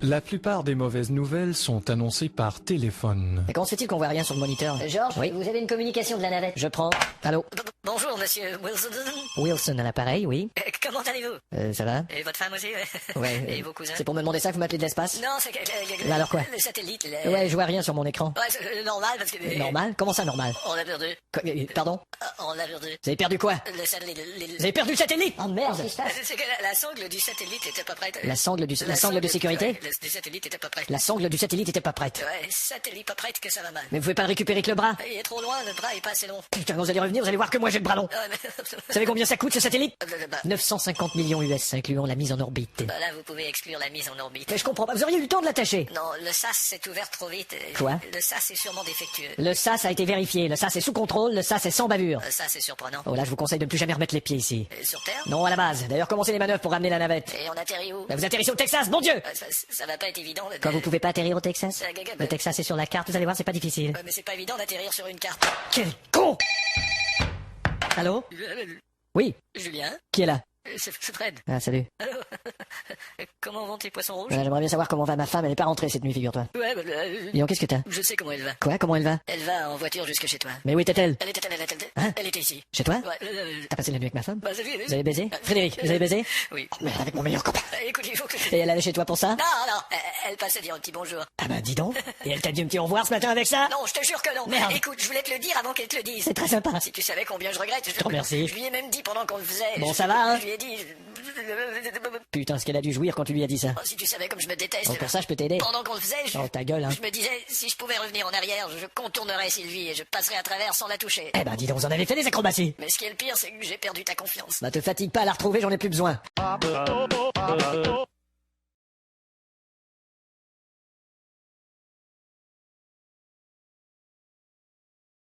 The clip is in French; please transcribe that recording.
La plupart des mauvaises nouvelles sont annoncées par téléphone. Mais comment se fait-il qu'on voit rien sur le moniteur? Georges, Oui. vous avez une communication de la navette. Je prends. Allô? Bonjour, monsieur Wilson. Wilson à l'appareil, oui. Comment allez-vous? Ça va? Et votre femme aussi? Ouais. Et vos cousins? C'est pour me demander ça que vous m'appelez de l'espace? Non, c'est que... Bah alors quoi? Le satellite, Ouais, je vois rien sur mon écran. Ouais, c'est normal, parce que... Normal? Comment ça, normal? On l'a perdu. Pardon? On l'a perdu. Vous avez perdu quoi? Le satellite... Vous avez perdu le satellite? Oh merde, qu'est-ce qui se passe? C'est que la sangle du satellite était pas prête. La sangle de sécurité? Ouais, du satellite était pas prête. La sangle du satellite était pas prête. Ouais, satellite pas prête que ça va mal. Mais vous pouvez pas le récupérer avec le bras? Il est trop loin, le bras est pas assez long. Putain, quand vous allez revenir, vous allez voir que moi j'ai le bras long. Ouais, mais... Vous savez combien ça coûte ce satellite? Bah, 950 millions US, incluant la mise en orbite. bah là, vous pouvez exclure la mise en orbite. Mais je comprends pas, vous auriez eu le temps de l'attacher. Non, le SAS s'est ouvert trop vite. Quoi? Le SAS est sûrement défectueux. Le SAS a été vérifié, le SAS est sous contrôle, le SAS est sans bavure. Ça, c'est surprenant. Oh là, je vous conseille de ne plus jamais remettre les pieds ici. Sur Terre? Non, à la base. D'ailleurs, commencez les manœuvres pour ramener la navette. Et on atterrit où? Bah, vous atterrissez au Texas, mon Dieu! Ça va pas être évident. Quand vous pouvez pas atterrir au Texas? bah- Le Texas est sur la carte, vous allez voir, c'est pas difficile. Mais c'est pas évident d'atterrir sur une carte. Quel con! Allô? Oui, Julien? qui est là? C'est Fred. Ah, salut. Allô? Comment vont tes poissons rouges? Voilà, j'aimerais bien savoir comment va ma femme, elle est pas rentrée cette nuit, figure-toi. Ouais, Dis donc, qu'est-ce que t'as? je sais comment elle va. Quoi? Comment elle va? Elle va en voiture jusque chez toi. Mais où était-elle? Hein? Elle était ici. Chez toi? Ouais, T'as passé la nuit avec ma femme? bah, c'est lui. Vous avez baisé? Frédéric, vous avez baisé? Oui. Merde, avec mon meilleur copain. Écoute, il faut que... Et elle allait chez toi pour ça? Non, elle passait dire un petit bonjour. Ah bah dis donc. Et elle t'a dit un petit au revoir ce matin avec ça? Non, je te jure que non. Merde. Écoute, je voulais te le dire avant qu'elle te le dise. C'est très sympa. Si tu savais combien je regrette. Je te remercie. Je lui ai même dit pendant qu'on le faisait. Bon, ça va, hein? Je lui ai dit... Putain, ce qu'elle a dû jouir quand tu lui as dit ça. Oh, si tu savais comme je me déteste. Oh, pour ça, je peux t'aider. Pendant qu'on le faisait, Oh, ta gueule, hein. je me disais, si je pouvais revenir en arrière, je contournerais Sylvie et je passerais à travers sans la toucher. Eh ben dis donc, vous en avez fait des acrobaties. Mais ce qui est le pire, c'est que j'ai perdu ta confiance. Bah te fatigue pas à la retrouver, j'en ai plus besoin.